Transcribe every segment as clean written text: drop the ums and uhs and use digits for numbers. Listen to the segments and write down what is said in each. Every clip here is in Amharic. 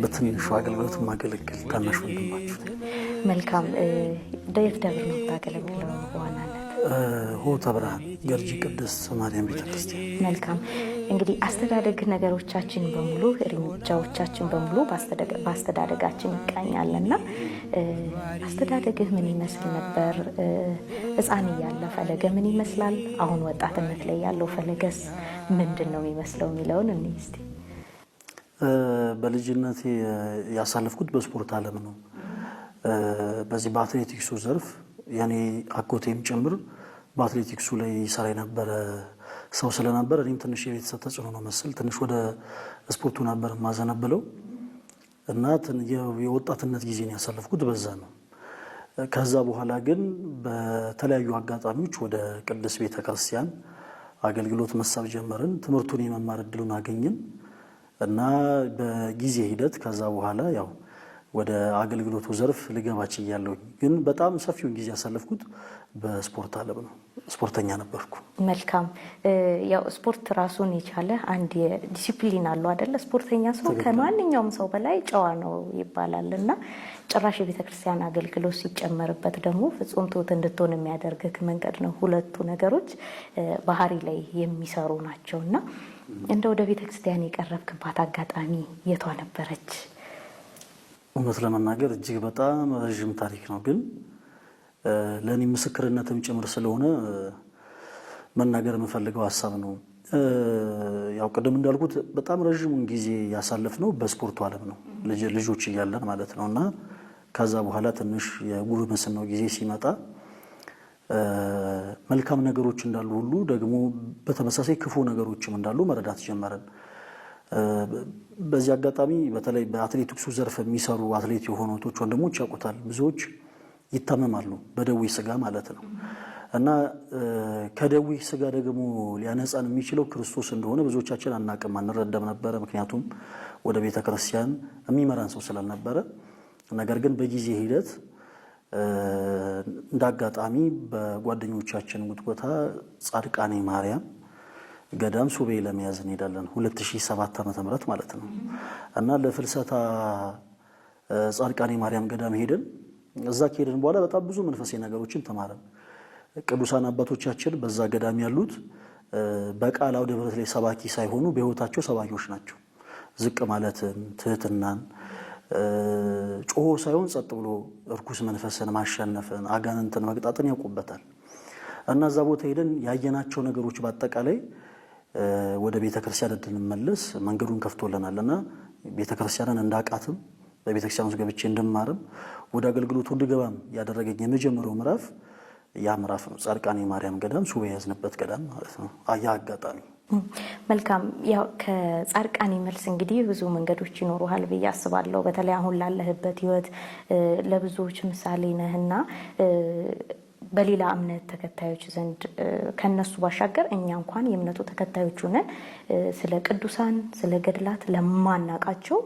በትንሹ አገልግሎት ማገለግል ታናሽ ወንድማችሁ። መልካም ዳዊት ደብር ነው ታገለግለው በዋናነት ሆተ ብርሃን ገርጂ ቅድስት ማርያም ቤተክርስቲያን። መልካም እንግዲህ አስተዳደግ ነገሮቻችን በሙሉ እርምጃዎቻችን በሙሉ በአስተዳደጋችን ይቃኛልና አስተዳደግህ ምን ይመስል ነበር? ሕፃን እያለ ፈለገ ምን ይመስላል? አሁን ወጣትነት ላይ ያለው ፈለገስ ምንድን ነው የሚመስለው የሚለውን እስቲ። በልጅነቴ ያሳለፍኩት በስፖርት ዓለም ነው። በዚህ በአትሌቲክሱ ዘርፍ ያኔ አጎቴም ጭምር በአትሌቲክሱ ላይ ይሰራ የነበረ ሰው ስለነበር እኔም ትንሽ የቤተሰብ ተጽዕኖ ነው መሰል ትንሽ ወደ ስፖርቱ ነበር ማዘነበለው እና የወጣትነት ጊዜን ያሳለፍኩት በዛ ነው። ከዛ በኋላ ግን በተለያዩ አጋጣሚዎች ወደ ቅድስት ቤተክርስቲያን አገልግሎት መሳብ ጀመርን። ትምህርቱን የመማር እድሉን አገኘን እና በጊዜ ሂደት ከዛ በኋላ ያው ወደ አገልግሎቱ ዘርፍ ልገባች እያለሁኝ ግን በጣም ሰፊውን ጊዜ ያሳለፍኩት በስፖርት ዓለም ነው። ስፖርተኛ ነበርኩ። መልካም ያው ስፖርት ራሱን የቻለ አንድ ዲሲፕሊን አለው አይደለ? ስፖርተኛ ሰው ከማንኛውም ሰው በላይ ጨዋ ነው ይባላል እና ጭራሽ የቤተክርስቲያን አገልግሎት ሲጨመርበት ደግሞ ፍጹም ትሁት እንድትሆን የሚያደርግህ መንገድ ነው። ሁለቱ ነገሮች ባህሪ ላይ የሚሰሩ ናቸውና እንደ ወደ ቤተክርስቲያን የቀረብክባት አጋጣሚ የቷ ነበረች? እውነት ለመናገር እጅግ በጣም ረዥም ታሪክ ነው፣ ግን ለእኔ ምስክርነትም ጭምር ስለሆነ መናገር የምፈልገው ሀሳብ ነው። ያው ቅድም እንዳልኩት በጣም ረዥሙን ጊዜ ያሳለፍነው በስፖርቱ ዓለም ነው፣ ልጆች እያለን ማለት ነው እና ከዛ በኋላ ትንሽ የጉርምስናው ጊዜ ሲመጣ መልካም ነገሮች እንዳሉ ሁሉ ደግሞ በተመሳሳይ ክፉ ነገሮችም እንዳሉ መረዳት ጀመረን። በዚህ አጋጣሚ በተለይ በአትሌቲክሱ ዘርፍ የሚሰሩ አትሌት የሆኑ ወንድሞች ያውቁታል። ብዙዎች ይታመማሉ በደዌ ስጋ ማለት ነው እና ከደዌ ስጋ ደግሞ ሊያነጻን የሚችለው ክርስቶስ እንደሆነ ብዙዎቻችን አናቅም፣ አንረዳም ነበረ። ምክንያቱም ወደ ቤተክርስቲያን የሚመራን ሰው ስላልነበረ። ነገር ግን በጊዜ ሂደት እንዳጋጣሚ በጓደኞቻችን ጉትጎታ ጻድቃኔ ማርያም ገዳም ሱቤ ለመያዝ እንሄዳለን 2007 ዓ.ም ማለት ነው እና ለፍልሰታ ጻድቃኔ ማርያም ገዳም ሄደን እዛ ከሄድን በኋላ በጣም ብዙ መንፈሳዊ ነገሮችን ተማረን። ቅዱሳን አባቶቻችን በዛ ገዳም ያሉት በቃል አውደ ምሕረት ላይ ሰባኪ ሳይሆኑ በሕይወታቸው ሰባኪዎች ናቸው። ዝቅ ማለትን፣ ትህትናን፣ ጮሆ ሳይሆን ጸጥ ብሎ እርኩስ መንፈስን ማሸነፍን፣ አጋንንትን መቅጣትን ያውቁበታል እና እዛ ቦታ ሄደን ያየናቸው ነገሮች በአጠቃላይ ወደ ቤተክርስቲያን እንድንመለስ መንገዱን ከፍቶልናል እና ቤተክርስቲያንን እንዳቃትም በቤተክርስቲያን ውስጥ ገብቼ እንድማርም ወደ አገልግሎቱ እንድገባም ያደረገኝ የመጀመሪያው ምዕራፍ ያ ምዕራፍ ነው። ጻድቃኔ ማርያም ገዳም ሱቤ ያዝንበት ገዳም ማለት ነው። ያ አጋጣሚ። መልካም ያው ከጻድቃኔ መልስ እንግዲህ ብዙ መንገዶች ይኖሩሃል ብዬ አስባለሁ። በተለይ አሁን ላለህበት ህይወት ለብዙዎች ምሳሌ ነህና በሌላ እምነት ተከታዮች ዘንድ ከነሱ ባሻገር እኛ እንኳን የእምነቱ ተከታዮች ሆነን ስለ ቅዱሳን ስለ ገድላት ለማናቃቸው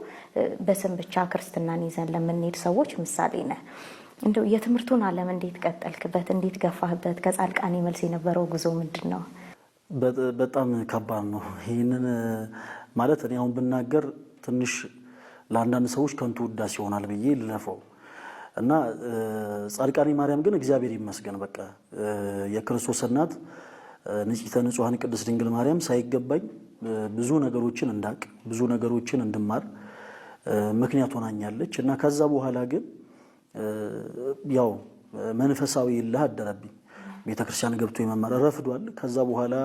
በስም ብቻ ክርስትናን ይዘን ለምንሄድ ሰዎች ምሳሌ ነህ። እንደው የትምህርቱን ዓለም እንዴት ቀጠልክበት? እንዴት ገፋህበት? ከጻድቃኔ መልስ የነበረው ጉዞ ምንድን ነው? በጣም ከባድ ነው። ይህንን ማለት እኔ አሁን ብናገር ትንሽ ለአንዳንድ ሰዎች ከንቱ ውዳሴ ይሆናል ብዬ ልለፈው እና ጻድቃኔ ማርያም ግን እግዚአብሔር ይመስገን በቃ የክርስቶስ እናት ንጽሕተ ንጹሐን ቅድስት ድንግል ማርያም ሳይገባኝ ብዙ ነገሮችን እንዳቅ ብዙ ነገሮችን እንድማር ምክንያት ሆናኛለች እና ከዛ በኋላ ግን ያው መንፈሳዊ ይልህ አደረብኝ። ቤተክርስቲያን ገብቶ የመማር ረፍዷል። ከዛ በኋላ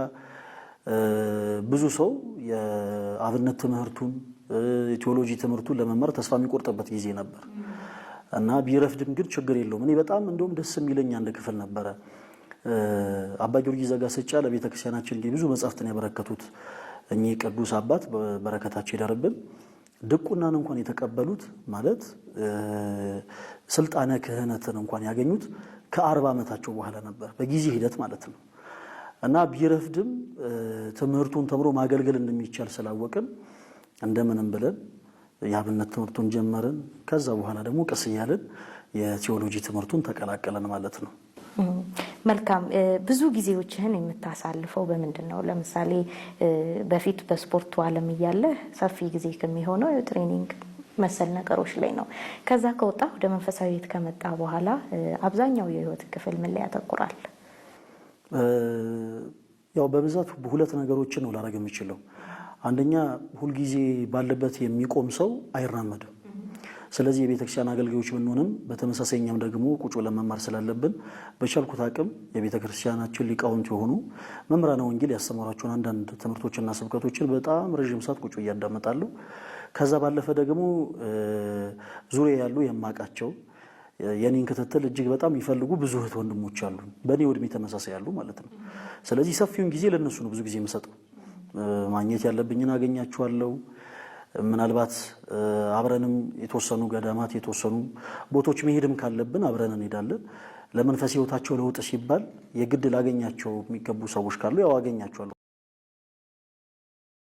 ብዙ ሰው የአብነት ትምህርቱን የቴዎሎጂ ትምህርቱን ለመማር ተስፋ የሚቆርጥበት ጊዜ ነበር እና ቢረፍድም ግን ችግር የለውም። እኔ በጣም እንደውም ደስ የሚለኝ አንድ ክፍል ነበረ። አባ ጊዮርጊስ ዘጋስጫ ለቤተክርስቲያናችን ብዙ መጻሕፍትን ያበረከቱት እኚህ ቅዱስ አባት በረከታቸው ይደርብን። ድቁናን እንኳን የተቀበሉት ማለት ስልጣነ ክህነትን እንኳን ያገኙት ከ40 ዓመታቸው በኋላ ነበር፣ በጊዜ ሂደት ማለት ነው እና ቢረፍድም ትምህርቱን ተምሮ ማገልገል እንደሚቻል ስላወቅን እንደምንም ብለን የአብነት ትምህርቱን ጀመርን። ከዛ በኋላ ደግሞ ቀስ እያልን የቴዎሎጂ ትምህርቱን ተቀላቀለን ማለት ነው። መልካም ብዙ ጊዜዎችህን የምታሳልፈው በምንድን ነው? ለምሳሌ በፊት በስፖርቱ ዓለም እያለ ሰፊ ጊዜ ከሚሆነው ትሬኒንግ መሰል ነገሮች ላይ ነው። ከዛ ከወጣ ወደ መንፈሳዊ ህይወት ከመጣ በኋላ አብዛኛው የህይወት ክፍል ምን ላይ ያተኩራል? ያው በብዛት ሁለት ነገሮችን ነው ላደርግ የምችለው። አንደኛ ሁልጊዜ ባለበት የሚቆም ሰው አይራመድም። ስለዚህ የቤተክርስቲያን አገልጋዮች ብንሆንም በተመሳሳይኛም ደግሞ ቁጭ ብለን መማር ስላለብን በቻልኩት አቅም የቤተክርስቲያናችን ሊቃውንት የሆኑ መምህራነ ወንጌል ያስተማሯቸውን አንዳንድ ትምህርቶችና ስብከቶችን በጣም ረዥም ሰዓት ቁጭ ብዬ አዳምጣለሁ። ከዛ ባለፈ ደግሞ ዙሪያ ያሉ የማውቃቸው የኔን ክትትል እጅግ በጣም ይፈልጉ ብዙ እህት ወንድሞች አሉ፣ በእኔ ዕድሜ ተመሳሳይ ያሉ ማለት ነው። ስለዚህ ሰፊውን ጊዜ ለነሱ ነው ብዙ ጊዜ የምሰጠው። ማግኘት ያለብኝን አገኛቸዋለሁ። ምናልባት አብረንም የተወሰኑ ገዳማት የተወሰኑ ቦታዎች መሄድም ካለብን አብረን እንሄዳለን። ለመንፈስ ህይወታቸው ለውጥ ሲባል የግድ ላገኛቸው የሚገቡ ሰዎች ካሉ ያው አገኛቸዋለሁ።